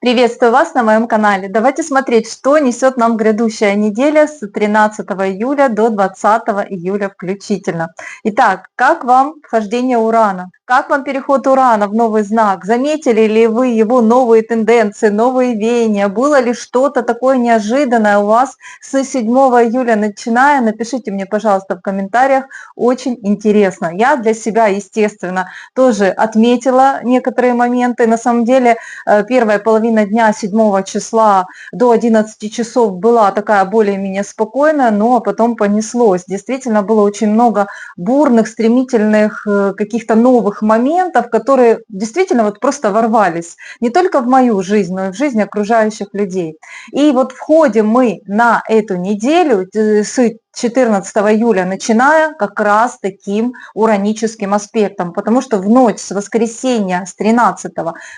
Приветствую вас на моем канале. Давайте смотреть, что несет нам грядущая неделя с 13 июля до 20 июля включительно. Итак, как вам вхождение Урана? Как вам переход Урана в новый знак? Заметили ли вы его новые тенденции, новые веяния? Было ли что-то такое неожиданное у вас с 7 июля начиная? Напишите мне, пожалуйста, в комментариях. Очень интересно. Я для себя, естественно, тоже отметила некоторые моменты. На самом деле, первая половина дня 7 числа до 11 часов была такая более-менее спокойная, но потом понеслось. Действительно было очень много бурных, стремительных каких-то новых моментов, которые действительно вот просто ворвались не только в мою жизнь, но и в жизнь окружающих людей. И вот входим мы на эту неделю с 14 июля, начиная как раз таким ураническим аспектом, потому что в ночь с воскресенья с 13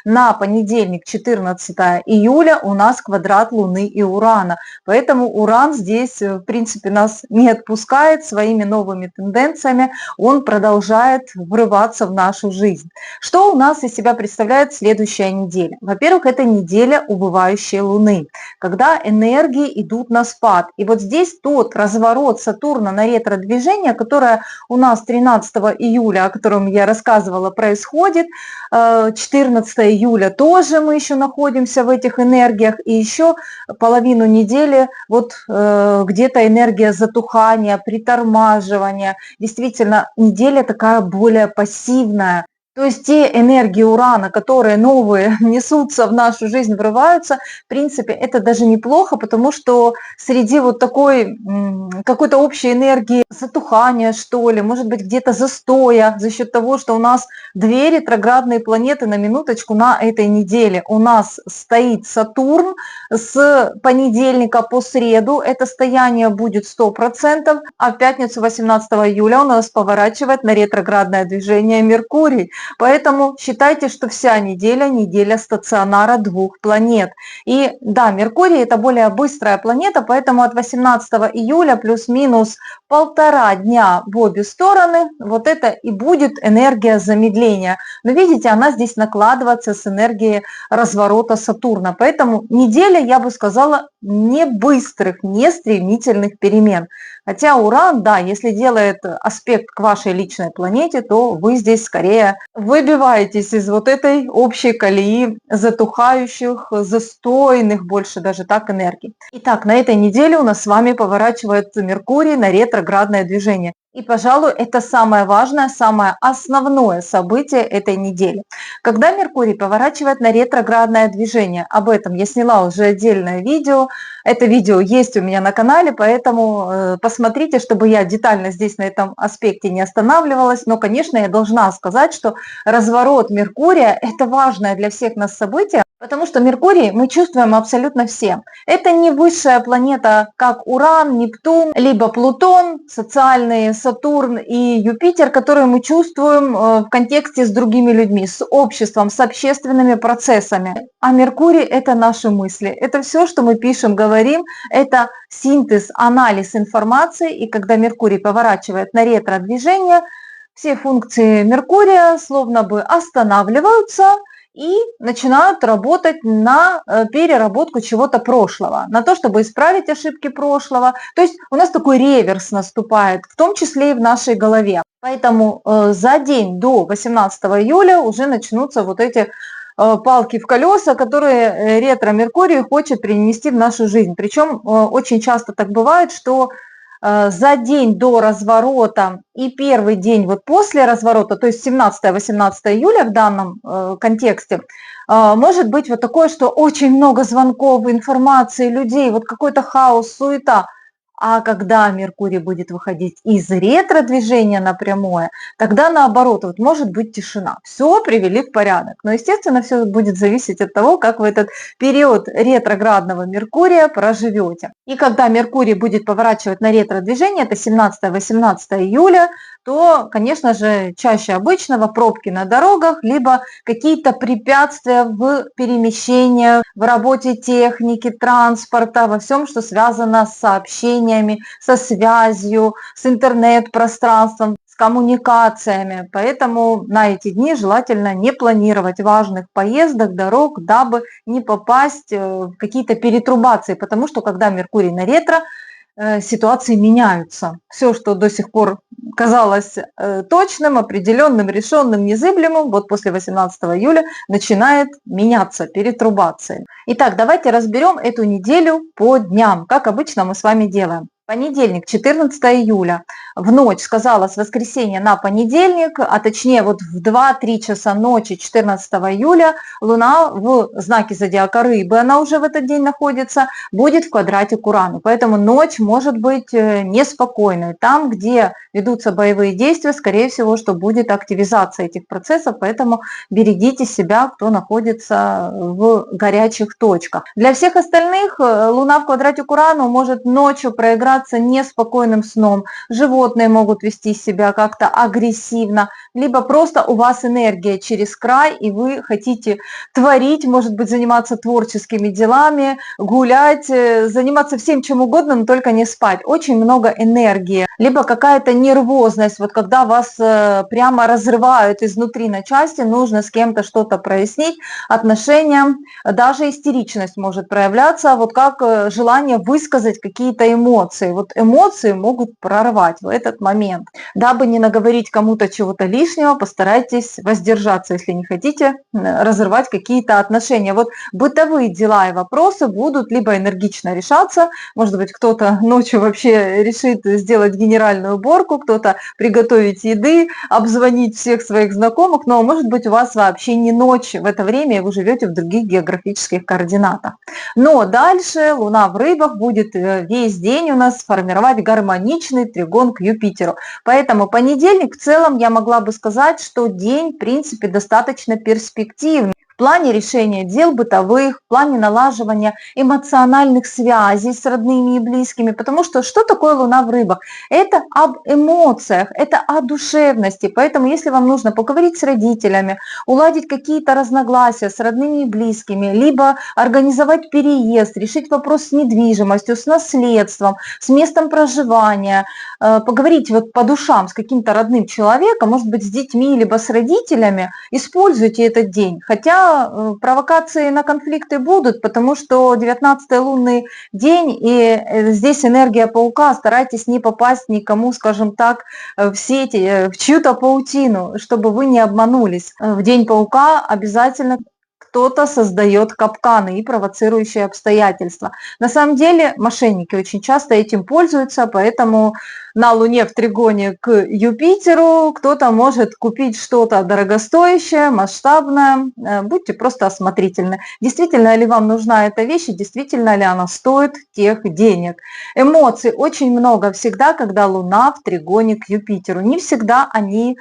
на понедельник 14 июля у нас квадрат Луны и Урана, поэтому Уран здесь в принципе нас не отпускает своими новыми тенденциями, он продолжает врываться в нашу жизнь. Что у нас из себя представляет следующая неделя? Во-первых, это неделя убывающей Луны, когда энергии идут на спад, и вот здесь тот разворот Сатурна на ретро-движение, которое у нас 13 июля, о котором я рассказывала, происходит. 14 июля тоже мы еще находимся в этих энергиях, и еще половину недели вот где-то энергия затухания, притормаживания. Действительно, неделя такая более пассивная. То есть те энергии Урана, которые новые несутся в нашу жизнь, врываются, в принципе, это даже неплохо, потому что среди вот такой какой-то общей энергии затухания, что ли, может быть, где-то застоя за счет того, что у нас две ретроградные планеты на минуточку на этой неделе. У нас стоит Сатурн с понедельника по среду, это стояние будет 100%, а в пятницу 18 июля у нас поворачивает на ретроградное движение Меркурий. Поэтому считайте, что вся неделя – неделя стационара двух планет. И да, Меркурий – это более быстрая планета, поэтому от 18 июля плюс-минус 1,5 дня в обе стороны, вот это и будет энергия замедления. Но видите, она здесь накладывается с энергией разворота Сатурна. Поэтому неделя, я бы сказала, не быстрых, не стремительных перемен. Хотя Уран, да, если делает аспект к вашей личной планете, то вы здесь скорее выбиваетесь из вот этой общей колеи затухающих, застойных, больше даже так, энергий. Итак, на этой неделе у нас с вами поворачивает Меркурий на ретроградное движение. И, пожалуй, это самое важное, самое основное событие этой недели. Когда Меркурий поворачивает на ретроградное движение, об этом я сняла уже отдельное видео. Это видео есть у меня на канале, поэтому посмотрите, чтобы я детально здесь на этом аспекте не останавливалась. Но, конечно, я должна сказать, что разворот Меркурия – это важное для всех нас событие, потому что Меркурий мы чувствуем абсолютно все. Это не высшая планета, как Уран, Нептун, либо Плутон, социальные Сатурн и Юпитер, которые мы чувствуем в контексте с другими людьми, с обществом, с общественными процессами. А Меркурий – это наши мысли. Это все, что мы пишем, говорим, это синтез, анализ информации. И когда Меркурий поворачивает на ретро-движение, все функции Меркурия словно бы останавливаются и начинают работать на переработку чего-то прошлого, на то, чтобы исправить ошибки прошлого. То есть у нас такой реверс наступает, в том числе и в нашей голове. Поэтому за день до 18 июля уже начнутся вот эти палки в колеса, которые ретро-Меркурий хочет принести в нашу жизнь. Причем очень часто так бывает, что за день до разворота и первый день вот после разворота, то есть 17-18 июля в данном контексте, может быть вот такое, что очень много звонков, информации, людей, вот какой-то хаос, суета. А когда Меркурий будет выходить из ретро-движения на прямое, тогда наоборот, вот может быть тишина. Все привели в порядок. Но, естественно, все будет зависеть от того, как вы этот период ретроградного Меркурия проживете. И когда Меркурий будет поворачивать на ретро-движение, это 17-18 июля, то, конечно же, чаще обычного пробки на дорогах, либо какие-то препятствия в перемещении, в работе техники, транспорта, во всем, что связано с сообщениями, со связью, с интернет-пространством, с коммуникациями. Поэтому на эти дни желательно не планировать важных поездок, дорог, дабы не попасть в какие-то перетрубации, потому что когда Меркурий на ретро, ситуации меняются. Все, что до сих пор казалось точным, определенным, решенным, незыблемым, вот после 18 июля начинает меняться, перетрубации. Итак, давайте разберем эту неделю по дням, как обычно мы с вами делаем. Понедельник, 14 июля, в ночь, сказала, с воскресенья на понедельник, а точнее вот в 2-3 часа ночи 14 июля Луна в знаке зодиака Рыбы, она уже в этот день находится, будет в квадрате к Урану. Поэтому ночь может быть неспокойной. Там, где ведутся боевые действия, скорее всего, что будет активизация этих процессов, поэтому берегите себя, кто находится в горячих точках. Для всех остальных Луна в квадрате к Урану может ночью проиграться неспокойным сном. Животные могут вести себя как-то агрессивно, либо просто у вас энергия через край, и вы хотите творить, может быть, заниматься творческими делами, гулять, заниматься всем чем угодно, но только не спать. Очень много энергии, либо какая-то нервозность, вот когда вас прямо разрывают изнутри на части, нужно с кем-то что-то прояснить, отношения, даже истеричность может проявляться, вот как желание высказать какие-то эмоции. Вот эмоции могут прорвать в этот момент. Дабы не наговорить кому-то чего-то лишнего, постарайтесь воздержаться, если не хотите разрывать какие-то отношения. Вот бытовые дела и вопросы будут либо энергично решаться, может быть, кто-то ночью вообще решит сделать генеральную уборку, кто-то приготовить еды, обзвонить всех своих знакомых, но может быть у вас вообще не ночь в это время, и вы живете в других географических координатах. Но дальше Луна в Рыбах будет весь день у нас формировать гармоничный тригон к Юпитеру. Поэтому понедельник в целом я могла бы сказать, что день в принципе достаточно перспективный в плане решения дел бытовых, в плане налаживания эмоциональных связей с родными и близкими, потому что что такое Луна в Рыбах? Это об эмоциях, это о душевности, поэтому если вам нужно поговорить с родителями, уладить какие-то разногласия с родными и близкими, либо организовать переезд, решить вопрос с недвижимостью, с наследством, с местом проживания, поговорить вот по душам с каким-то родным человеком, может быть, с детьми, либо с родителями, используйте этот день. Хотя провокации на конфликты будут, потому что 19-й лунный день, и здесь энергия паука, старайтесь не попасть никому, скажем так, в сети, в чью-то паутину, чтобы вы не обманулись. В день паука обязательно кто-то создает капканы и провоцирующие обстоятельства. На самом деле мошенники очень часто этим пользуются, поэтому на Луне в тригоне к Юпитеру кто-то может купить что-то дорогостоящее, масштабное. Будьте просто осмотрительны. Действительно ли вам нужна эта вещь, и действительно ли она стоит тех денег. Эмоций очень много всегда, когда Луна в тригоне к Юпитеру. Не всегда они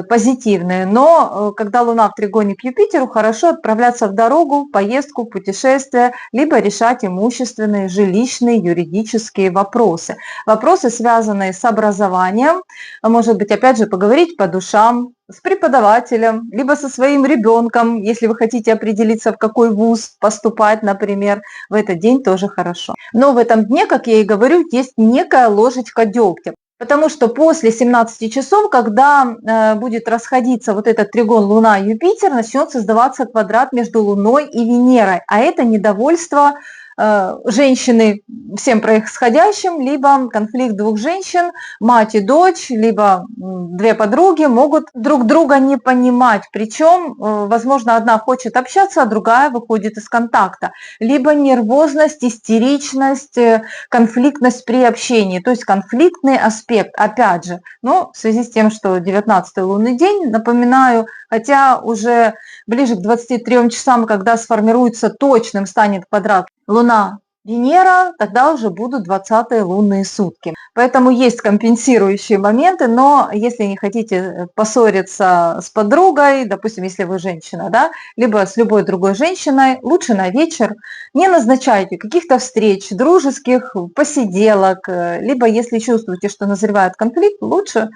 позитивные, но когда Луна в тригоне к Юпитеру, хорошо отправляться в дорогу, поездку, путешествие, либо решать имущественные, жилищные, юридические вопросы. Вопросы, связанные с образованием, может быть, опять же, поговорить по душам, с преподавателем, либо со своим ребенком, если вы хотите определиться, в какой вуз поступать, например, в этот день тоже хорошо. Но в этом дне, как я и говорю, есть некая ложечка дегтя. Потому что после 17 часов, когда будет расходиться вот этот тригон Луна-Юпитер, начнет создаваться квадрат между Луной и Венерой. А это недовольство женщины всем происходящим, либо конфликт двух женщин, мать и дочь, либо две подруги могут друг друга не понимать. Причем, возможно, одна хочет общаться, а другая выходит из контакта. Либо нервозность, истеричность, конфликтность при общении, то есть конфликтный аспект, опять же. Но в связи с тем, что 19-й лунный день, напоминаю, хотя уже ближе к 23 часам, когда сформируется точным, станет квадрат Луна-Венера, тогда уже будут 20-е лунные сутки. Поэтому есть компенсирующие моменты, но если не хотите поссориться с подругой, допустим, если вы женщина, да, либо с любой другой женщиной, лучше на вечер не назначайте каких-то встреч, дружеских посиделок, либо если чувствуете, что назревает конфликт, лучше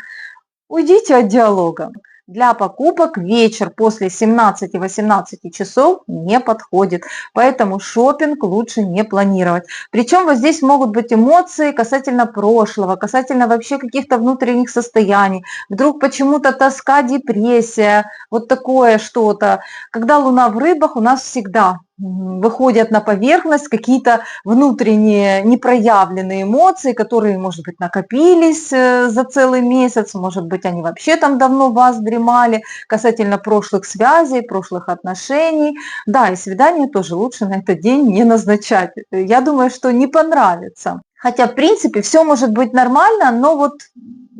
Уйдите от диалога. Для покупок вечер после 17-18 часов не подходит, поэтому шопинг лучше не планировать. Причем вот здесь могут быть эмоции касательно прошлого, касательно вообще каких-то внутренних состояний. Вдруг почему-то тоска, депрессия, вот такое что-то. Когда Луна в рыбах, у нас всегда выходят на поверхность какие-то внутренние непроявленные эмоции, которые, может быть, накопились за целый месяц, может быть, они вообще там давно в вас дремали, касательно прошлых связей, прошлых отношений. Да, и свидание тоже лучше на этот день не назначать. Я думаю, что не понравится. Хотя, в принципе, все может быть нормально, но вот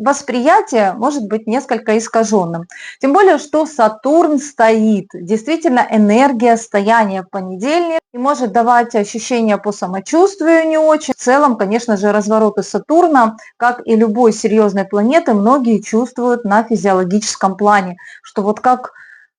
восприятие может быть несколько искаженным. Тем более, что Сатурн стоит. Действительно, энергия стояния в понедельник и может давать ощущения по самочувствию не очень. В целом, конечно же, развороты Сатурна, как и любой серьезной планеты, многие чувствуют на физиологическом плане, что вот как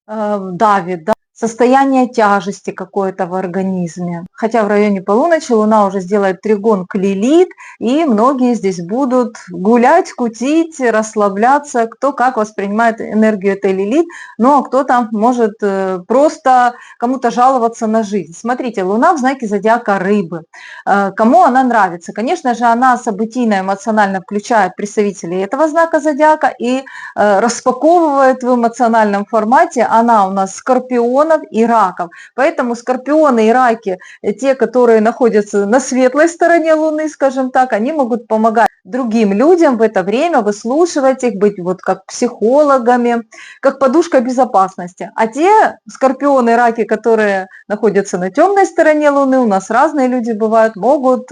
давит, да, состояние тяжести какое-то в организме. Хотя в районе полуночи Луна уже сделает тригон к Лилит, и многие здесь будут гулять, кутить, расслабляться, кто как воспринимает энергию этой Лилит, но кто-то может просто кому-то жаловаться на жизнь. Смотрите, Луна в знаке зодиака Рыбы. Кому она нравится? Конечно же, она событийно, эмоционально включает представителей этого знака зодиака и распаковывает в эмоциональном формате. Она у нас скорпионов и раков. Поэтому скорпионы и раки, те, которые находятся на светлой стороне Луны, скажем так, они могут помогать другим людям в это время, выслушивать их, быть вот как психологами, как подушка безопасности. А те скорпионы и раки, которые находятся на темной стороне Луны, у нас разные люди бывают, могут,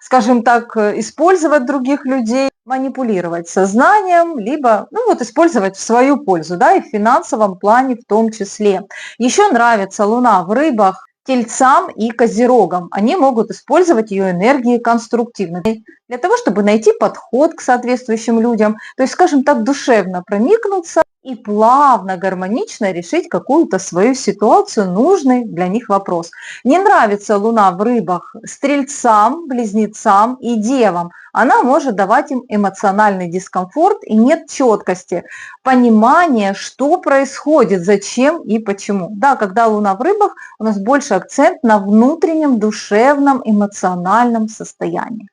скажем так, использовать других людей, манипулировать сознанием, либо ну, вот, использовать в свою пользу, да, и в финансовом плане в том числе. Еще нравится Луна в рыбах Тельцам и Козерогам. Они могут использовать ее энергии конструктивно, для того, чтобы найти подход к соответствующим людям, то есть, скажем так, душевно проникнуться и плавно, гармонично решить какую-то свою ситуацию, нужный для них вопрос. Не нравится Луна в рыбах Стрельцам, Близнецам и Девам. Она может давать им эмоциональный дискомфорт и нет четкости, понимания, что происходит, зачем и почему. Да, когда Луна в рыбах, у нас больше акцент на внутреннем, душевном, эмоциональном состоянии.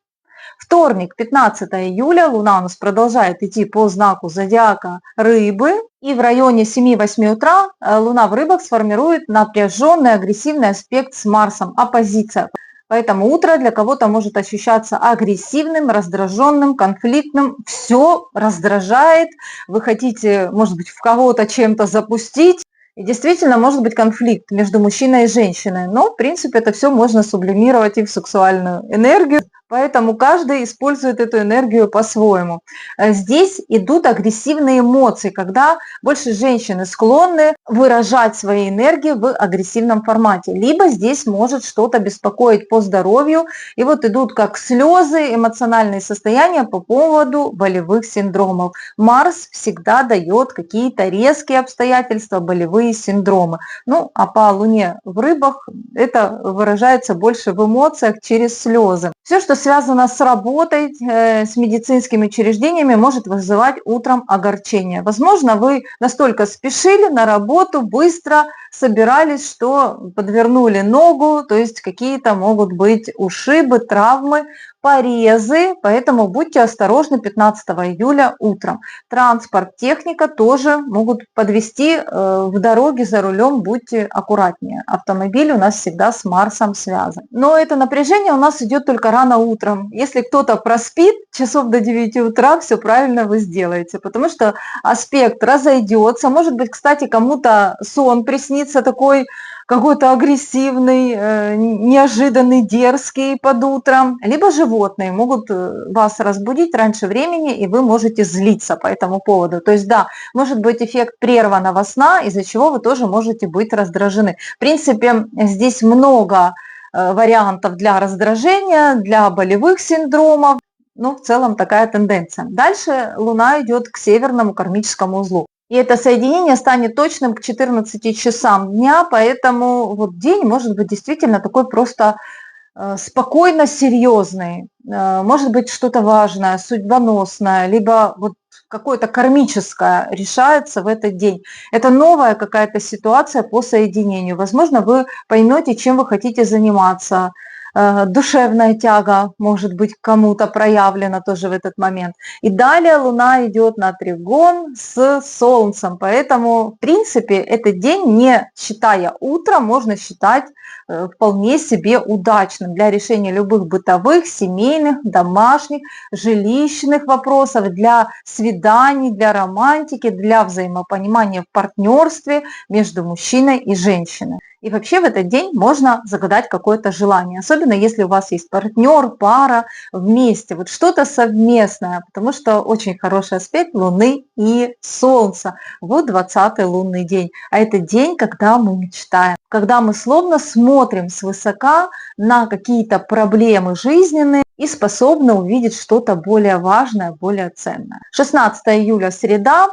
Вторник, 15 июля, Луна у нас продолжает идти по знаку зодиака Рыбы. И в районе 7-8 утра Луна в Рыбах сформирует напряженный, агрессивный аспект с Марсом, оппозиция. Поэтому утро для кого-то может ощущаться агрессивным, раздраженным, конфликтным. Все раздражает. Вы хотите, может быть, в кого-то чем-то запустить. И действительно может быть конфликт между мужчиной и женщиной. Но, в принципе, это все можно сублимировать и в сексуальную энергию. Поэтому каждый использует эту энергию по-своему. Здесь идут агрессивные эмоции, когда больше женщины склонны выражать свои энергии в агрессивном формате. Либо здесь может что-то беспокоить по здоровью. И вот идут как слезы, эмоциональные состояния по поводу болевых синдромов. Марс всегда дает какие-то резкие обстоятельства, болевые синдромы. Ну, а по Луне в Рыбах это выражается больше в эмоциях через слезы. Все, что связано с работой, с медицинскими учреждениями, может вызывать утром огорчение. Возможно, вы настолько спешили на работу, быстро собирались, что подвернули ногу, то есть какие-то могут быть ушибы, травмы, порезы, поэтому будьте осторожны 15 июля утром. Транспорт, техника тоже могут подвести в дороге за рулем, будьте аккуратнее. Автомобиль у нас всегда с Марсом связан. Но это напряжение у нас идет только рано утром. Если кто-то проспит, часов до 9 утра, все правильно вы сделаете, потому что аспект разойдется. Может быть, кстати, кому-то сон приснится такой, какой-то агрессивный, неожиданный, дерзкий под утром. Либо животные могут вас разбудить раньше времени, и вы можете злиться по этому поводу. То есть, да, может быть эффект прерванного сна, из-за чего вы тоже можете быть раздражены. В принципе, здесь много вариантов для раздражения, для болевых синдромов. Ну, в целом такая тенденция. Дальше Луна идет к северному кармическому узлу. И это соединение станет точным к 14 часам дня, поэтому вот день может быть действительно такой просто спокойно серьезный. Может быть что-то важное, судьбоносное, либо вот какое-то кармическое решается в этот день. Это новая какая-то ситуация по соединению. Возможно, вы поймете, чем вы хотите заниматься. Душевная тяга может быть кому-то проявлена тоже в этот момент. И далее Луна идет на тригон с Солнцем, поэтому в принципе этот день, не считая утро, можно считать вполне себе удачным для решения любых бытовых, семейных, домашних, жилищных вопросов, для свиданий, для романтики, для взаимопонимания в партнерстве между мужчиной и женщиной. И вообще в этот день можно загадать какое-то желание, особенно если у вас есть партнер, пара вместе, вот что-то совместное, потому что очень хороший аспект Луны и Солнца. Вот 20-й лунный день. А это день, когда мы мечтаем, когда мы словно смотрим свысока на какие-то проблемы жизненные и способны увидеть что-то более важное, более ценное. 16 июля, среда.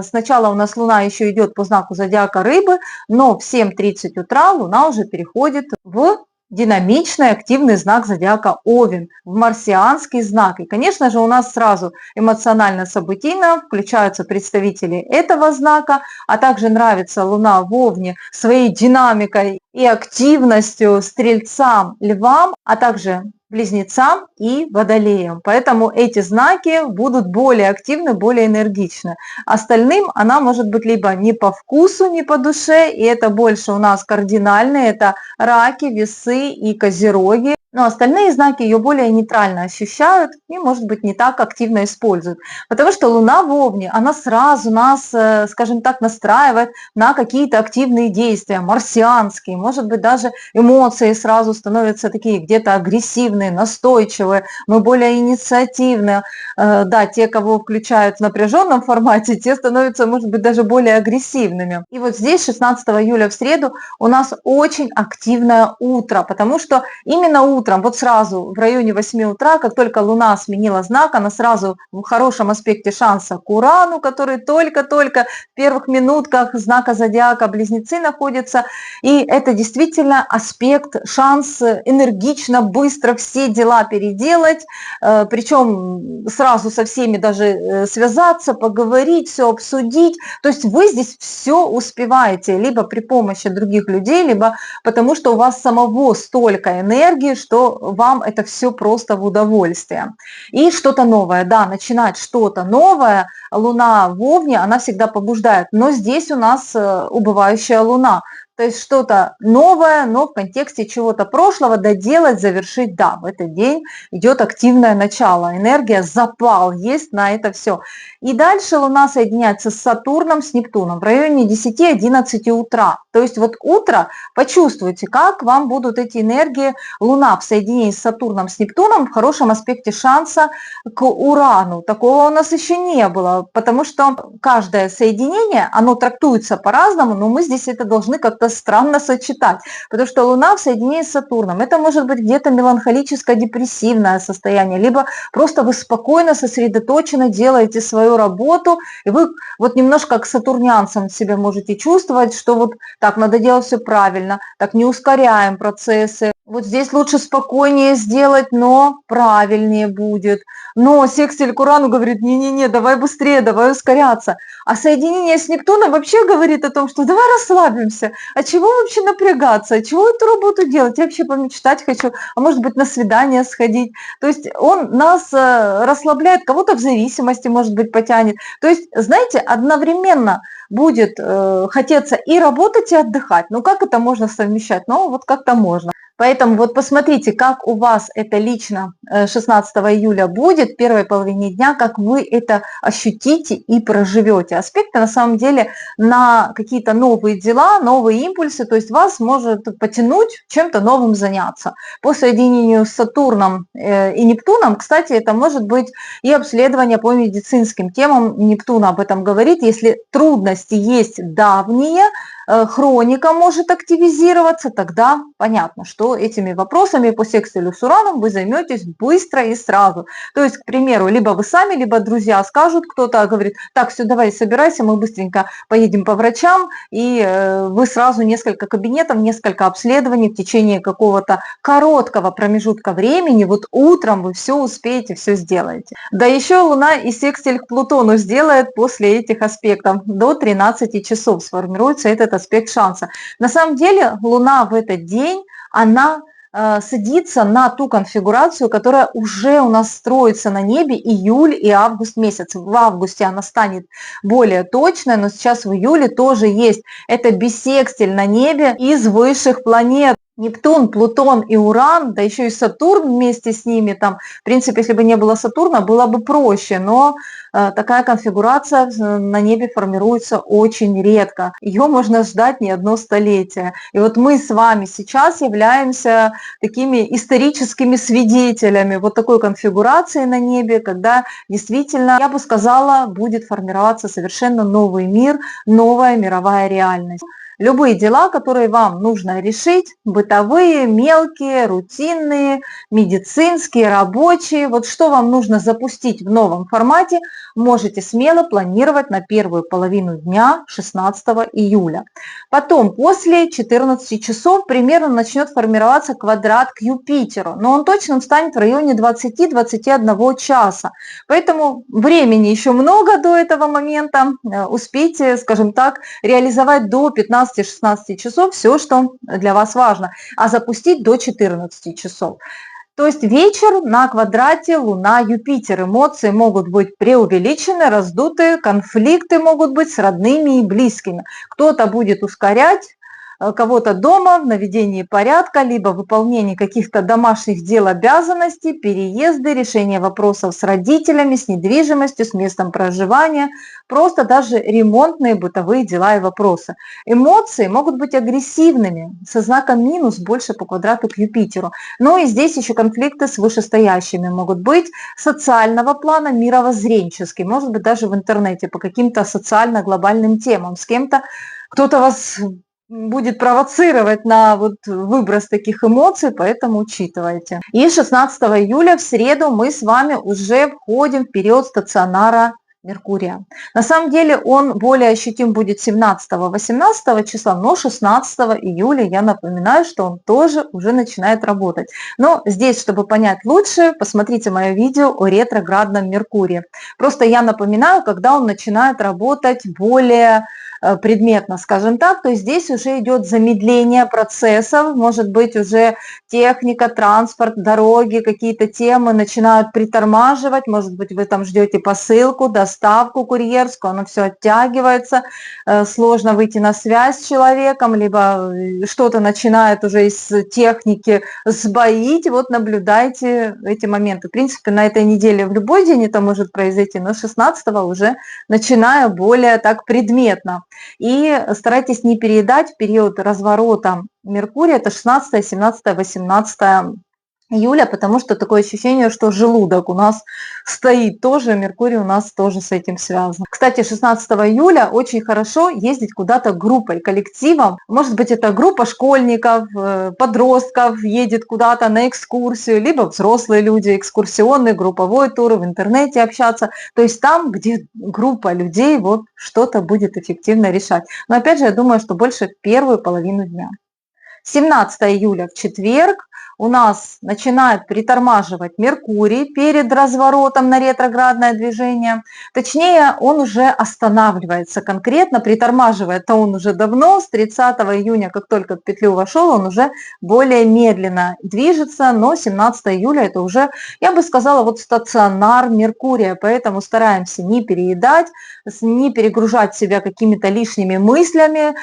Сначала у нас Луна еще идет по знаку зодиака Рыбы, но в 7:30 утра Луна уже переходит в динамичный, активный знак зодиака Овен, в марсианский знак. И, конечно же, у нас сразу эмоционально-событийно включаются представители этого знака, а также нравится Луна в Овне своей динамикой и активностью Стрельцам, Львам, а также Близнецам и Водолеям. Поэтому эти знаки будут более активны, более энергичны. Остальным она может быть либо не по вкусу, не по душе, и это больше у нас кардинальные, это раки, весы и козероги. Но остальные знаки ее более нейтрально ощущают и, может быть, не так активно используют. Потому что Луна в Овне, она сразу нас, скажем так, настраивает на какие-то активные действия, марсианские. Может быть, даже эмоции сразу становятся такие где-то агрессивные, настойчивые, мы более инициативные. Да, те, кого включают в напряженном формате, те становятся, может быть, даже более агрессивными. И вот здесь, 16 июля в среду, у нас очень активное утро, потому что именно утром, вот сразу в районе 8 утра, как только Луна сменила знак, она сразу в хорошем аспекте шанса к Урану, который только-только в первых минутках знака зодиака Близнецы находится. И это действительно аспект, шанс энергично, быстро все дела переделать, причем сразу со всеми даже связаться, поговорить, все обсудить. То есть вы здесь все успеваете, либо при помощи других людей, либо потому что у вас самого столько энергии, что вам это все просто в удовольствие. И что-то новое, да, начинать что-то новое, Луна в Овне, она всегда побуждает, но здесь у нас убывающая Луна. То есть что-то новое, но в контексте чего-то прошлого доделать, завершить, да, в этот день идет активное начало, энергия, запал есть на это все. И дальше Луна соединяется с Сатурном, с Нептуном в районе 10-11 утра. То есть вот утро, почувствуйте, как вам будут эти энергии. Луна в соединении с Сатурном, с Нептуном в хорошем аспекте шанса к Урану. Такого у нас еще не было, потому что каждое соединение, оно трактуется по-разному, но мы здесь это должны как-то странно сочетать, потому что Луна в соединении с Сатурном, это может быть где-то меланхолическо-депрессивное состояние, либо просто вы спокойно, сосредоточенно делаете свою работу, и вы вот немножко как сатурнянцем себя можете чувствовать, что вот так надо делать все правильно, так не ускоряем процессы, вот здесь лучше спокойнее сделать, но правильнее будет. Но секстиль к Урану говорит, не-не-не, давай быстрее, давай ускоряться. А соединение с Нептуном вообще говорит о том, что давай расслабимся. А чего вообще напрягаться? А чего эту работу делать? Я вообще помечтать хочу, а может быть на свидание сходить. То есть он нас расслабляет, кого-то в зависимости, может быть, потянет. То есть, знаете, одновременно будет хотеться и работать, и отдыхать. Ну как это можно совмещать? Ну вот как-то можно. Поэтому вот посмотрите, как у вас это лично 16 июля будет, в первой половине дня, как вы это ощутите и проживете. Аспекты на самом деле на какие-то новые дела, новые импульсы, то есть вас может потянуть чем-то новым заняться. По соединению с Сатурном и Нептуном, кстати, это может быть и обследование по медицинским темам. Нептун об этом говорит, если трудности есть давние, хроника может активизироваться, тогда понятно, что этими вопросами по секстилю с Ураном вы займетесь быстро и сразу. То есть, к примеру, либо вы сами, либо друзья скажут, кто-то говорит, так, все, давай собирайся, мы быстренько поедем по врачам, и вы сразу несколько кабинетов, несколько обследований в течение какого-то короткого промежутка времени, вот утром вы все успеете, все сделаете. Да еще Луна и секстиль к Плутону сделает после этих аспектов. До 13 часов сформируется этот аспект шанса. На самом деле Луна в этот день, она садится на ту конфигурацию, которая уже у нас строится на небе июль и август месяц. В августе она станет более точной, но сейчас в июле тоже есть. Это биссекстиль на небе из высших планет. Нептун, Плутон и Уран, да еще и Сатурн вместе с ними, там, в принципе, если бы не было Сатурна, было бы проще, но такая конфигурация на небе формируется очень редко. Ее можно ждать не одно столетие. И вот мы с вами сейчас являемся такими историческими свидетелями вот такой конфигурации на небе, когда действительно, я бы сказала, будет формироваться совершенно новый мир, новая мировая реальность. Любые дела, которые вам нужно решить, бытовые, мелкие, рутинные, медицинские, рабочие, вот что вам нужно запустить в новом формате, можете смело планировать на первую половину дня 16 июля. Потом, после 14 часов, примерно начнет формироваться квадрат к Юпитеру, но он точно станет в районе 20-21 часа. Поэтому времени еще много до этого момента, успейте, скажем так, реализовать до 15-16 часов все, что для вас важно, а запустить до 14 часов. То есть вечер на квадрате Луна-Юпитер. Эмоции могут быть преувеличены, раздуты, конфликты могут быть с родными и близкими. Кто-то будет ускорять кого-то дома в наведении порядка, либо выполнении каких-то домашних дел, обязанностей, переезды, решение вопросов с родителями, с недвижимостью, с местом проживания, просто даже ремонтные бытовые дела и вопросы. Эмоции могут быть агрессивными, со знаком минус больше по квадрату к Юпитеру. Но и здесь еще конфликты с вышестоящими могут быть социального плана, мировоззренческий, может быть даже в интернете по каким-то социально-глобальным темам. С кем-то кто-то вас будет провоцировать на вот выброс таких эмоций, поэтому учитывайте. И 16 июля в среду мы с вами уже входим в период стационара Меркурия. На самом деле он более ощутим будет 17-18 числа, но 16 июля я напоминаю, что он тоже уже начинает работать. Но здесь, чтобы понять лучше, посмотрите мое видео о ретроградном Меркурии. Просто я напоминаю, когда он начинает работать более предметно, скажем так, то здесь уже идет замедление процессов, может быть уже техника, транспорт, дороги, какие-то темы начинают притормаживать, может быть вы там ждете посылку, доставку курьерскую, оно все оттягивается, сложно выйти на связь с человеком, либо что-то начинает уже из техники сбоить, вот наблюдайте эти моменты. В принципе, на этой неделе в любой день это может произойти, но 16-го уже начинаю более так предметно. И старайтесь не переедать в период разворота Меркурия, это 16, 17, 18 июля, потому что такое ощущение, что желудок у нас стоит тоже, Меркурий у нас тоже с этим связан. Кстати, 16 июля очень хорошо ездить куда-то группой, коллективом. Может быть, это группа школьников, подростков едет куда-то на экскурсию, либо взрослые люди, экскурсионный, групповой тур, в интернете общаться. То есть там, где группа людей вот что-то будет эффективно решать. Но опять же, я думаю, что больше в первую половину дня. 17 июля в четверг у нас начинает притормаживать Меркурий перед разворотом на ретроградное движение. Точнее, он уже останавливается конкретно, притормаживает-то он уже давно, с 30 июня, как только в петлю вошел, он уже более медленно движется, но 17 июля это уже, я бы сказала, вот стационар Меркурия, поэтому стараемся не переедать, не перегружать себя какими-то лишними мыслями,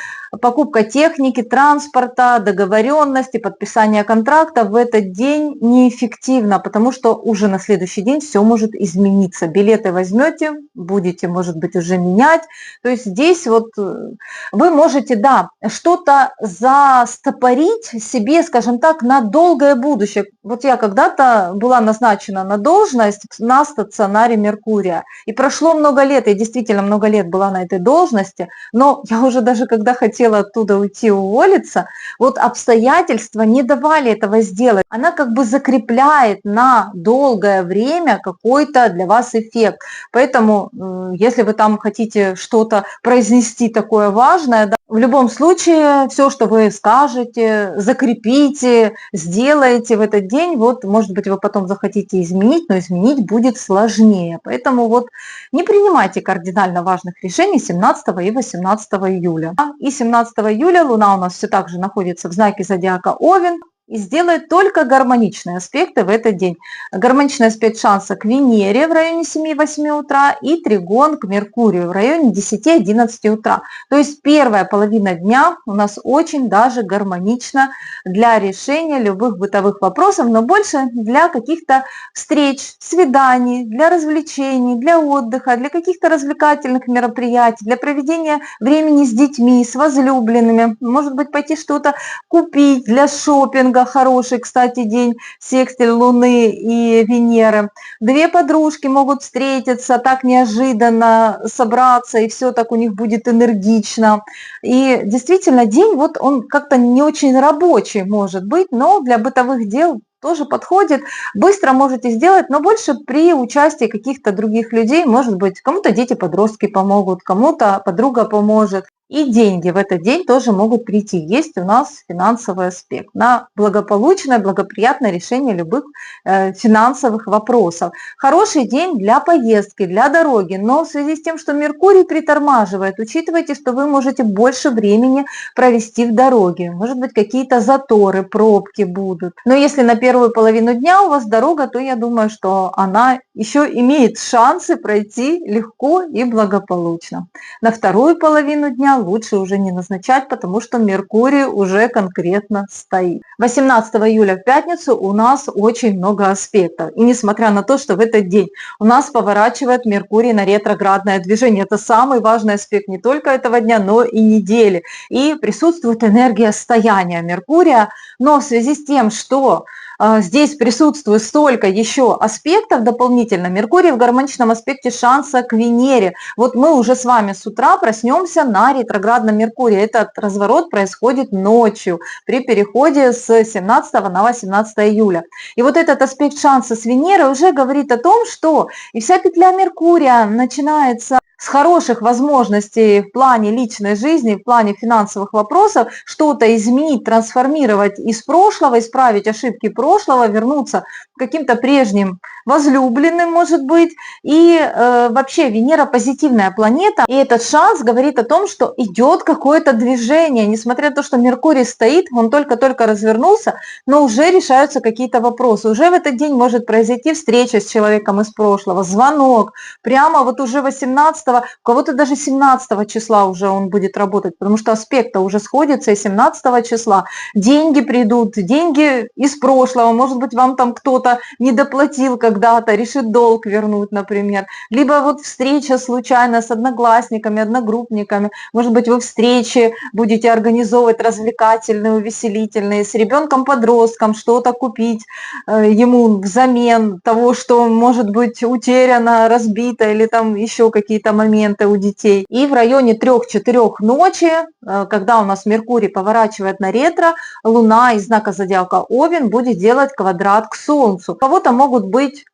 покупка техники, транспорта, договоренности, подписание контракта в этот день неэффективно, потому что уже на следующий день все может измениться. Билеты возьмете, будете, может быть, уже менять. То есть здесь вот вы можете, да, что-то застопорить себе, скажем так, на долгое будущее. Вот я когда-то была назначена на должность на стационаре Меркурия. И прошло много лет, я действительно много лет была на этой должности, но я уже даже когда хотела хотела оттуда уйти, уволиться, вот обстоятельства не давали этого сделать. Она как бы закрепляет на долгое время какой-то для вас эффект. Поэтому, если вы там хотите что-то произнести такое важное, да, в любом случае, все, что вы скажете, закрепите, сделаете в этот день, вот, может быть, вы потом захотите изменить, но изменить будет сложнее. Поэтому вот не принимайте кардинально важных решений 17 и 18 июля. И 17 июля Луна у нас все так же находится в знаке зодиака Овен, и сделает только гармоничные аспекты в этот день. Гармоничный аспект шанса к Венере в районе 7-8 утра и тригон к Меркурию в районе 10-11 утра. То есть первая половина дня у нас очень даже гармонична для решения любых бытовых вопросов, но больше для каких-то встреч, свиданий, для развлечений, для отдыха, для каких-то развлекательных мероприятий, для проведения времени с детьми, с возлюбленными, может быть, пойти что-то купить для шопинга. Хороший, кстати, день, секстиль Луны и Венеры. Две подружки могут встретиться так неожиданно, собраться, и все так у них будет энергично. И действительно, день, вот он как-то не очень рабочий может быть, но для бытовых дел тоже подходит. Быстро можете сделать, но больше при участии каких-то других людей. Может быть, кому-то дети-подростки помогут, кому-то подруга поможет. И деньги в этот день тоже могут прийти. Есть у нас финансовый аспект на благополучное, благоприятное решение любых финансовых вопросов. Хороший день для поездки, для дороги, но в связи с тем, что Меркурий притормаживает, учитывайте, что вы можете больше времени провести в дороге. Может быть, какие-то заторы, пробки будут. Но если на первую половину дня у вас дорога, то я думаю, что она еще имеет шансы пройти легко и благополучно. На вторую половину дня лучше уже не назначать, потому что Меркурий уже конкретно стоит. 18 июля в пятницу у нас очень много аспектов. И несмотря на то, что в этот день у нас поворачивает Меркурий на ретроградное движение, это самый важный аспект не только этого дня, но и недели. И присутствует энергия стояния Меркурия, но в связи с тем, что здесь присутствует столько еще аспектов дополнительно. Меркурий в гармоничном аспекте шанса к Венере. Вот мы уже с вами с утра проснемся на ретроградном Меркурии. Этот разворот происходит ночью при переходе с 17 на 18 июля. И вот этот аспект шанса с Венерой уже говорит о том, что и вся петля Меркурия начинается с хороших возможностей в плане личной жизни, в плане финансовых вопросов, что-то изменить, трансформировать из прошлого, исправить ошибки прошлого, вернуться к каким-то прежним возлюбленным, может быть. И вообще Венера позитивная планета, и этот шанс говорит о том, что идет какое-то движение, несмотря на то, что Меркурий стоит, он только-только развернулся, но уже решаются какие-то вопросы. Уже в этот день может произойти встреча с человеком из прошлого, звонок, прямо вот уже 18-го, у кого-то даже 17 числа уже он будет работать, потому что аспекты уже сходятся, и 17 числа деньги придут, деньги из прошлого, может быть, вам там кто-то не доплатил когда-то, решит долг вернуть, например, либо вот встреча случайно с одноклассниками, одногруппниками, может быть, вы встречи будете организовывать развлекательные, увеселительные, с ребенком-подростком что-то купить ему взамен того, что может быть утеряно, разбито или там еще какие-то моменты у детей. И в районе 3-4 ночи, когда у нас Меркурий поворачивает на ретро, Луна из знака зодиака Овен будет делать квадрат к Солнцу. У кого-то могут быть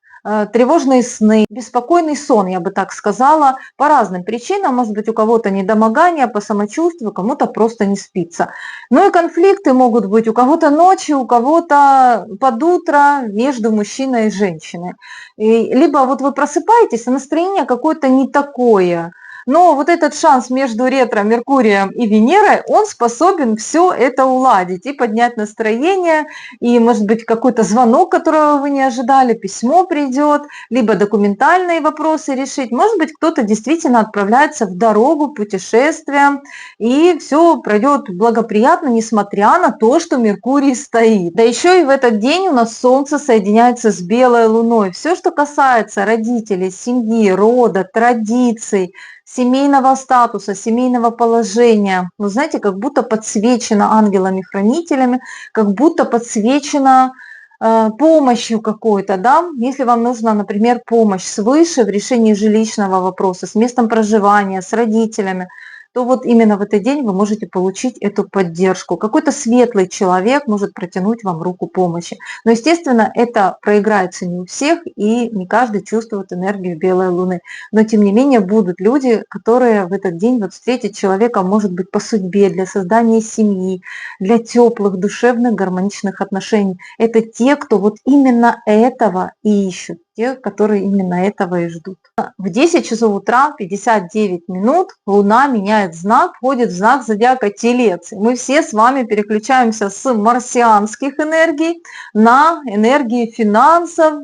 тревожные сны, беспокойный сон, я бы так сказала, по разным причинам. Может быть, у кого-то недомогание по самочувствию, кому-то просто не спится. Ну и конфликты могут быть у кого-то ночью, у кого-то под утро между мужчиной и женщиной. Либо вот вы просыпаетесь, а настроение какое-то не такое. Но вот этот шанс между ретро, Меркурием и Венерой, он способен все это уладить и поднять настроение, и, может быть, какой-то звонок, которого вы не ожидали, письмо придет, либо документальные вопросы решить. Может быть, кто-то действительно отправляется в дорогу, путешествие, и все пройдет благоприятно, несмотря на то, что Меркурий стоит. Да еще и в этот день у нас Солнце соединяется с белой Луной. Все, что касается родителей, семьи, рода, традиций, семейного статуса, семейного положения, вы знаете, как будто подсвечено ангелами-хранителями, как будто подсвечено помощью какой-то, да, если вам нужна, например, помощь свыше в решении жилищного вопроса, с местом проживания, с родителями, то вот именно в этот день вы можете получить эту поддержку. Какой-то светлый человек может протянуть вам руку помощи. Но, естественно, это проиграется не у всех, и не каждый чувствует энергию белой луны. Но, тем не менее, будут люди, которые в этот день вот встретят человека, может быть, по судьбе, для создания семьи, для теплых, душевных, гармоничных отношений. Это те, кто вот именно этого и ищут, те, которые именно этого и ждут. В 10 часов утра 59 минут Луна меняет знак, входит в знак зодиака Телец. Мы все с вами переключаемся с марсианских энергий на энергии финансов,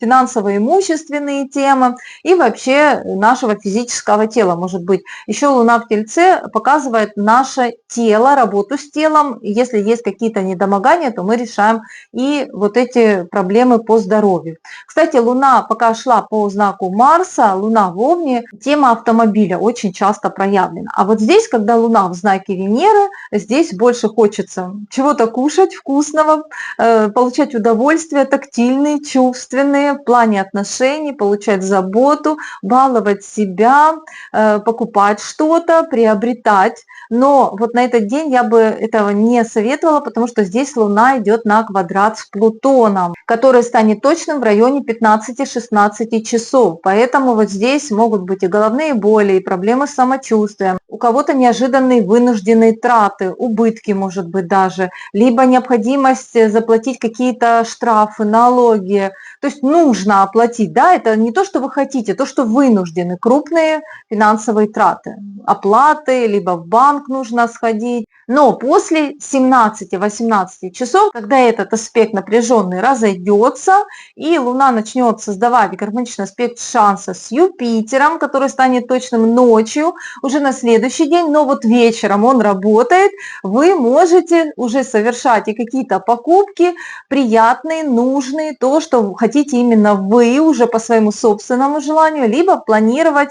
финансово-имущественные темы и вообще нашего физического тела. Может быть, еще Луна в Тельце показывает наше тело, работу с телом. Если есть какие-то недомогания, то мы решаем и вот эти проблемы по здоровью. Кстати, Луна пока шла по знаку Марса, Луна в Овне, тема автомобиля очень часто проявлена. А вот здесь, когда Луна в знаке Венеры, здесь больше хочется чего-то кушать вкусного, получать удовольствие, тактильные, чувственные, в плане отношений, получать заботу, баловать себя, покупать что-то, приобретать. Но вот на этот день я бы этого не советовала, потому что здесь Луна идет на квадрат с Плутоном, который станет точным в районе 15-16 часов. Поэтому вот здесь могут быть и головные боли, и проблемы с самочувствием. У кого-то неожиданные вынужденные траты, убытки, может быть, даже, либо необходимость заплатить какие-то штрафы, налоги. То есть нужно оплатить, да, это не то, что вы хотите, то, что вынуждены, крупные финансовые траты, оплаты, либо в банк нужно сходить. Но после 17-18 часов, когда этот аспект напряженный разойдется, и Луна начнет создавать гармоничный аспект шанса с Юпитером, который станет точным ночью, уже на следующий день, но вот вечером он работает, вы можете уже совершать и какие-то покупки приятные, нужные, то, что хотите именно вы уже по своему собственному желанию, либо планировать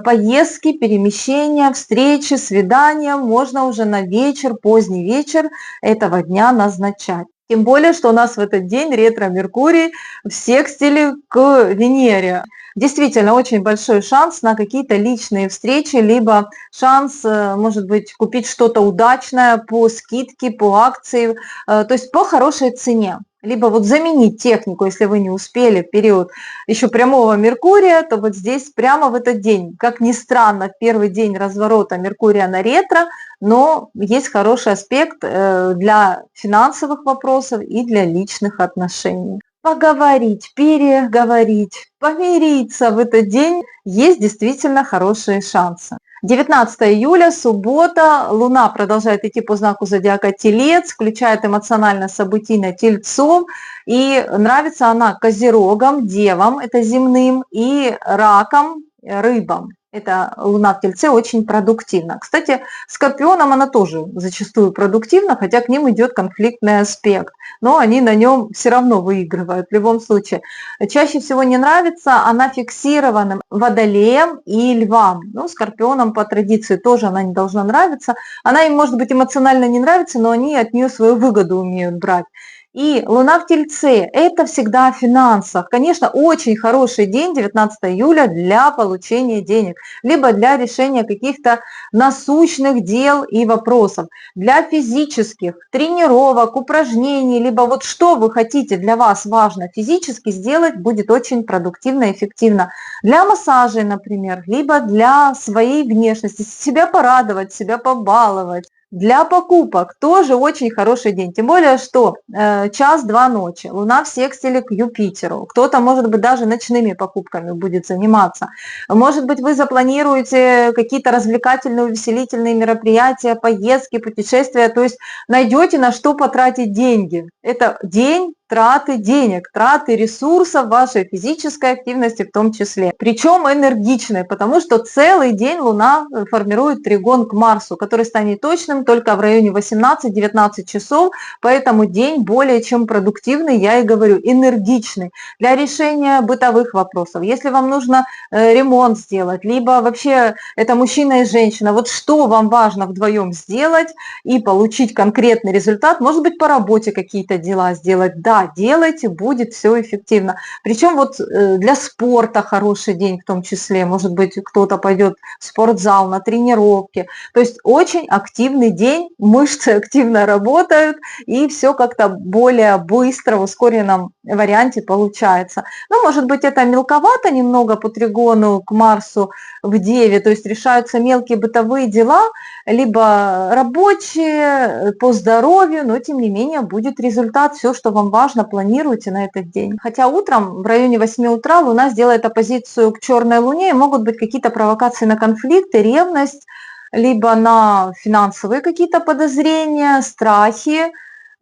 поездки, перемещения, встречи, свидания, можно уже на вечер, поздний вечер этого дня назначать. Тем более, что у нас в этот день ретро-Меркурий в секстиле к Венере. Действительно, очень большой шанс на какие-то личные встречи, либо шанс, может быть, купить что-то удачное по скидке, по акции, то есть по хорошей цене. Либо вот заменить технику, если вы не успели в период еще прямого Меркурия, то вот здесь прямо в этот день, как ни странно, первый день разворота Меркурия на ретро, но есть хороший аспект для финансовых вопросов и для личных отношений. Поговорить, переговорить, помириться в этот день есть действительно хорошие шансы. 19 июля, суббота, Луна продолжает идти по знаку зодиака Телец, включает эмоционально-событийное Тельцов, и нравится она Козерогам, Девам, это земным, и Ракам, Рыбам. Это Луна в Тельце очень продуктивна. Кстати, Скорпионам она тоже зачастую продуктивна, хотя к ним идет конфликтный аспект, но они на нем все равно выигрывают в любом случае. Чаще всего не нравится она фиксированным Водолеем и Львам. Ну, Скорпионам по традиции тоже она не должна нравиться. Она им, может быть, эмоционально не нравится, но они от нее свою выгоду умеют брать. И Луна в Тельце – это всегда о финансах. Конечно, очень хороший день, 19 июля, для получения денег, либо для решения каких-то насущных дел и вопросов, для физических тренировок, упражнений, либо вот что вы хотите, для вас важно физически сделать, будет очень продуктивно и эффективно. Для массажей, например, либо для своей внешности, себя порадовать, себя побаловать. Для покупок тоже очень хороший день, тем более, что час-два ночи, Луна в секстиле к Юпитеру, кто-то, может быть, даже ночными покупками будет заниматься, может быть, вы запланируете какие-то развлекательные, увеселительные мероприятия, поездки, путешествия, то есть найдете на что потратить деньги. Это день траты денег, траты ресурсов вашей физической активности в том числе. Причем энергичной, потому что целый день Луна формирует тригон к Марсу, который станет точным только в районе 18-19 часов, поэтому день более чем продуктивный, я и говорю, энергичный для решения бытовых вопросов. Если вам нужно ремонт сделать, либо вообще это мужчина и женщина, вот что вам важно вдвоем сделать и получить конкретный результат, может быть, по работе какие-то дела сделать, да, да, делайте, будет все эффективно. Причем вот для спорта хороший день в том числе, может быть, кто-то пойдет в спортзал на тренировки. То есть очень активный день, мышцы активно работают, и все как-то более быстро, в ускоренном варианте получается. Ну, может быть, это мелковато немного по тригону к Марсу в Деве, то есть решаются мелкие бытовые дела, либо рабочие, по здоровью, но тем не менее будет результат, все, что вам важно, планируйте на этот день. Хотя утром, в районе 8 утра, Луна сделает оппозицию к черной Луне, и могут быть какие-то провокации на конфликты, ревность, либо на финансовые какие-то подозрения, страхи,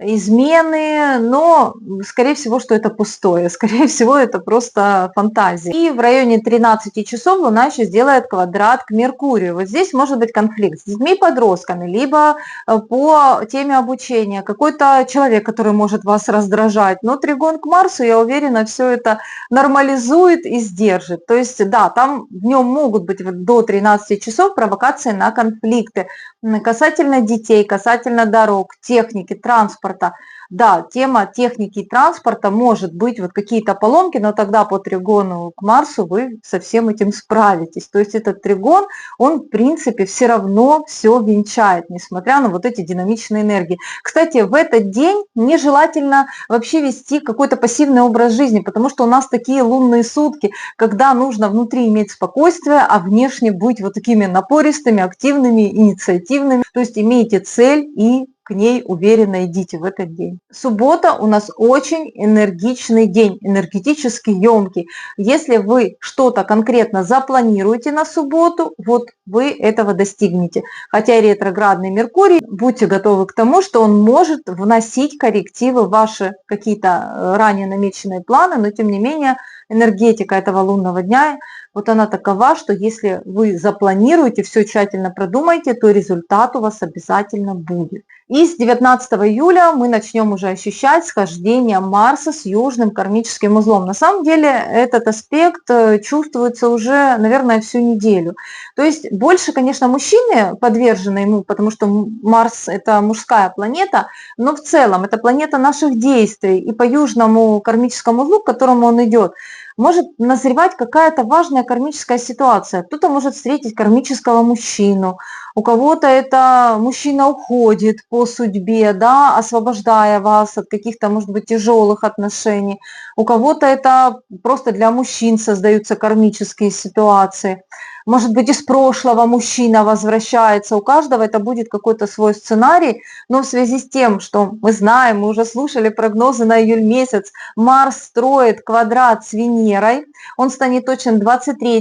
измены, но, скорее всего, что это пустое, скорее всего, это просто фантазия. И в районе 13 часов Луна еще сделает квадрат к Меркурию. Вот здесь может быть конфликт с детьми и подростками, либо по теме обучения, какой-то человек, который может вас раздражать. Но тригон к Марсу, я уверена, все это нормализует и сдержит. То есть, да, там днем могут быть до 13 часов провокации на конфликты касательно детей, касательно дорог, техники, транспорта. Да, тема техники и транспорта может быть вот какие-то поломки, но тогда по тригону к Марсу вы со всем этим справитесь. То есть этот тригон, он в принципе все равно все венчает, несмотря на вот эти динамичные энергии. Кстати, в этот день нежелательно вообще вести какой-то пассивный образ жизни, потому что у нас такие лунные сутки, когда нужно внутри иметь спокойствие, а внешне быть вот такими напористыми, активными, инициативными. То есть имейте цель и к ней уверенно идите в этот день. Суббота у нас очень энергичный день, энергетически емкий. Если вы что-то конкретно запланируете на субботу, вот вы этого достигнете. Хотя ретроградный Меркурий, будьте готовы к тому, что он может вносить коррективы в ваши какие-то ранее намеченные планы, но тем не менее энергетика этого лунного дня, вот она такова, что если вы запланируете, все тщательно продумаете, то результат у вас обязательно будет. И с 19 июля мы начнем уже ощущать схождение Марса с южным кармическим узлом. На самом деле этот аспект чувствуется уже, наверное, всю неделю. То есть больше, конечно, мужчины подвержены ему, потому что Марс – это мужская планета, но в целом это планета наших действий. И по южному кармическому узлу, к которому он идет, может назревать какая-то важная кармическая ситуация. Кто-то может встретить кармического мужчину, у кого-то это мужчина уходит по судьбе, да, освобождая вас от каких-то, может быть, тяжелых отношений. У кого-то это просто для мужчин создаются кармические ситуации. Может быть, из прошлого мужчина возвращается. У каждого это будет какой-то свой сценарий, но в связи с тем, что мы знаем, мы уже слушали прогнозы на июль месяц, Марс строит квадрат с Венерой, он станет точен 23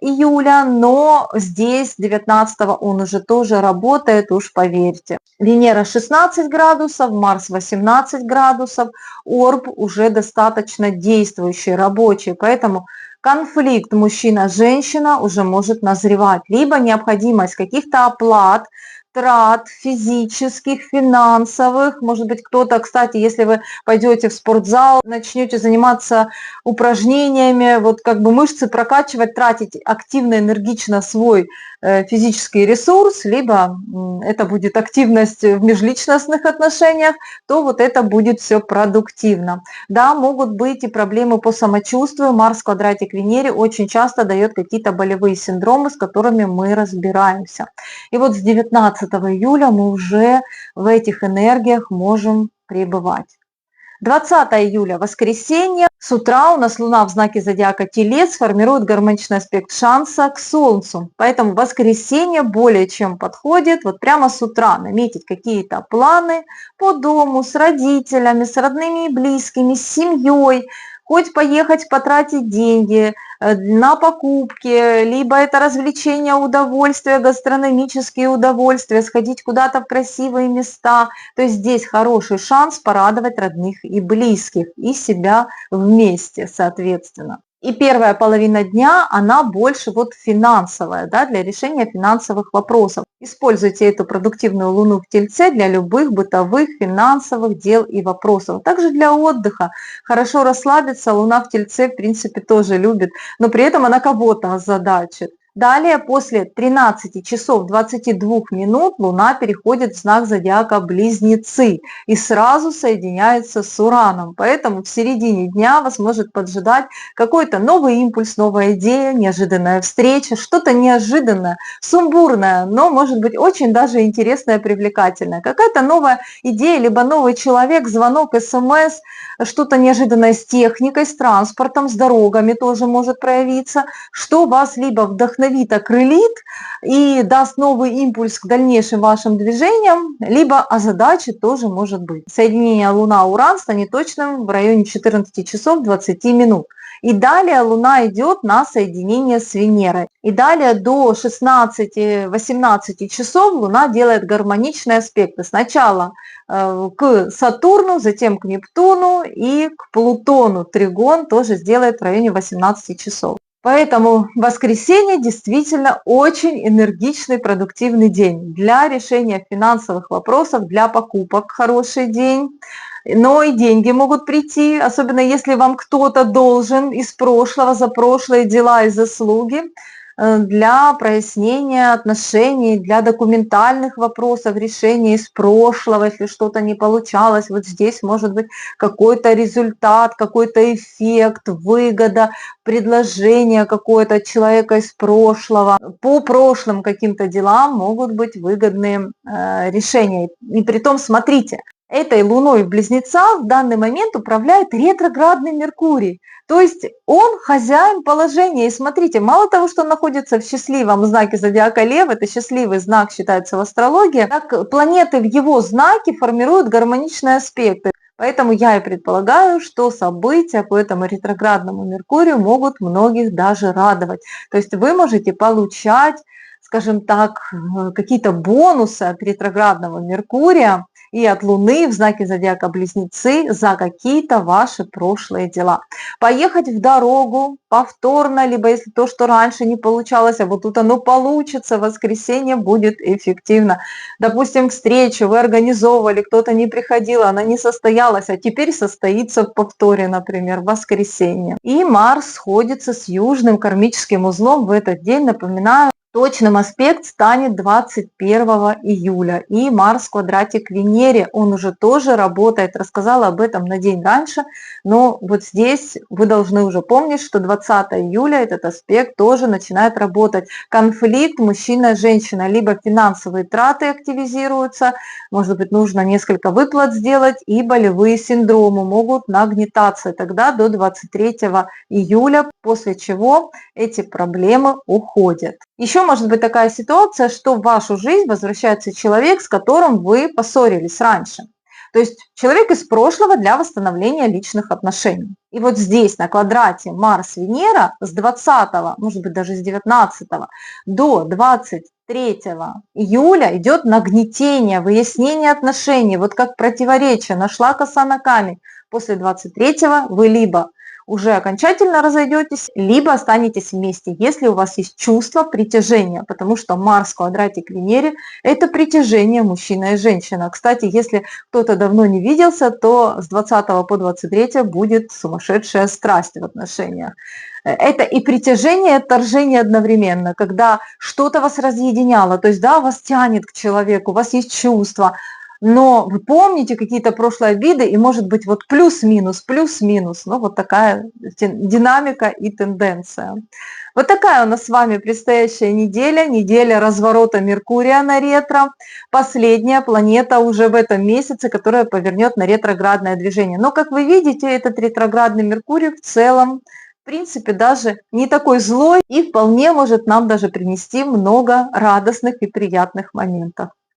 июля, но здесь 19 он уже тоже работает, уж поверьте. Венера 16 градусов, Марс 18 градусов, Орб уже достаточно действующий, рабочий, поэтому конфликт мужчина-женщина уже может назревать, либо необходимость каких-то оплат, трат физических, финансовых. Может быть, кто-то, кстати, если вы пойдете в спортзал, начнете заниматься упражнениями, вот как бы мышцы прокачивать, тратить активно, энергично свой физический ресурс, либо это будет активность в межличностных отношениях, то вот это будет все продуктивно. Да, могут быть и проблемы по самочувствию. Марс в квадрате к Венере очень часто дает какие-то болевые синдромы, с которыми мы разбираемся. И вот с 19 июля мы уже в этих энергиях можем пребывать. 20 июля, воскресенье. С утра у нас Луна в знаке зодиака Телец формирует гармоничный аспект шанса к Солнцу. Поэтому воскресенье более чем подходит. Вот прямо с утра наметить какие-то планы по дому, с родителями, с родными и близкими, с семьей. Хоть поехать потратить деньги на покупки, либо это развлечения, удовольствия, гастрономические удовольствия, сходить куда-то в красивые места. То есть здесь хороший шанс порадовать родных и близких, и себя вместе, соответственно. И первая половина дня, она больше вот финансовая, да, для решения финансовых вопросов. Используйте эту продуктивную Луну в Тельце для любых бытовых, финансовых дел и вопросов. Также для отдыха. Хорошо расслабиться, Луна в Тельце, в принципе, тоже любит, но при этом она кого-то озадачит. Далее, после 13 часов 22 минут Луна переходит в знак зодиака Близнецы и сразу соединяется с Ураном. Поэтому в середине дня вас может поджидать какой-то новый импульс, новая идея, неожиданная встреча, что-то неожиданное, сумбурное, но может быть очень даже интересное, привлекательное. Какая-то новая идея, либо новый человек, звонок, смс, что-то неожиданное с техникой, с транспортом, с дорогами тоже может проявиться, что вас либо вдохновит, окрылит и даст новый импульс к дальнейшим вашим движениям, либо озадачит тоже может быть. Соединение Луна-Уран станет точным в районе 14 часов 20 минут. И далее Луна идет на соединение с Венерой. И далее до 16-18 часов Луна делает гармоничные аспекты. Сначала к Сатурну, затем к Нептуну и к Плутону. Тригон тоже сделает в районе 18 часов. Поэтому воскресенье действительно очень энергичный, продуктивный день для решения финансовых вопросов, для покупок хороший день. Но и деньги могут прийти, особенно если вам кто-то должен из прошлого, за прошлые дела и заслуги, для прояснения отношений, для документальных вопросов, решения из прошлого, если что-то не получалось. Вот здесь может быть какой-то результат, какой-то эффект, выгода, предложение какое-то человека из прошлого. По прошлым каким-то делам могут быть выгодные решения. И притом, смотрите, этой Луной в Близнецах в данный момент управляет ретроградный Меркурий. То есть он хозяин положения. И смотрите, мало того, что он находится в счастливом знаке зодиака Лев, это счастливый знак считается в астрологии, так планеты в его знаке формируют гармоничные аспекты. Поэтому я и предполагаю, что события по этому ретроградному Меркурию могут многих даже радовать. То есть вы можете получать, скажем так, какие-то бонусы от ретроградного Меркурия и от Луны в знаке зодиака Близнецы за какие-то ваши прошлые дела. Поехать в дорогу повторно, либо если то, что раньше не получалось, а вот тут оно получится, в воскресенье будет эффективно. Допустим, встречу вы организовывали, кто-то не приходил, она не состоялась, а теперь состоится в повторе, например, в воскресенье. И Марс сходится с южным кармическим узлом в этот день, напоминаю, точным аспект станет 21 июля. И Марс в квадрате к Венере, он уже тоже работает. Рассказала об этом на день раньше, но вот здесь вы должны уже помнить, что 20 июля этот аспект тоже начинает работать. Конфликт мужчина и женщина, либо финансовые траты активизируются, может быть, нужно несколько выплат сделать, и болевые синдромы могут нагнетаться тогда до 23 июля, после чего эти проблемы уходят. Еще может быть такая ситуация, что в вашу жизнь возвращается человек, с которым вы поссорились раньше. То есть человек из прошлого для восстановления личных отношений. И вот здесь на квадрате Марс-Венера с 20, может быть даже с 19 до 23 июля идет нагнетение, выяснение отношений, вот как противоречие, нашла коса на камень. После 23 вы либо уже окончательно разойдетесь, либо останетесь вместе, если у вас есть чувство притяжения, потому что Марс в квадрате к Венере – это притяжение мужчина и женщина. Кстати, если кто-то давно не виделся, то с 20 по 23 будет сумасшедшая страсть в отношениях. Это и притяжение, и отторжение одновременно, когда что-то вас разъединяло, то есть да, вас тянет к человеку, у вас есть чувства, но вы помните какие-то прошлые обиды, и может быть вот плюс-минус, ну вот такая динамика и тенденция. Вот такая у нас с вами предстоящая неделя, неделя разворота Меркурия на ретро, последняя планета уже в этом месяце, которая повернет на ретроградное движение. Но, как вы видите, этот ретроградный Меркурий в целом, в принципе, даже не такой злой и вполне может нам даже принести много радостных и приятных моментов.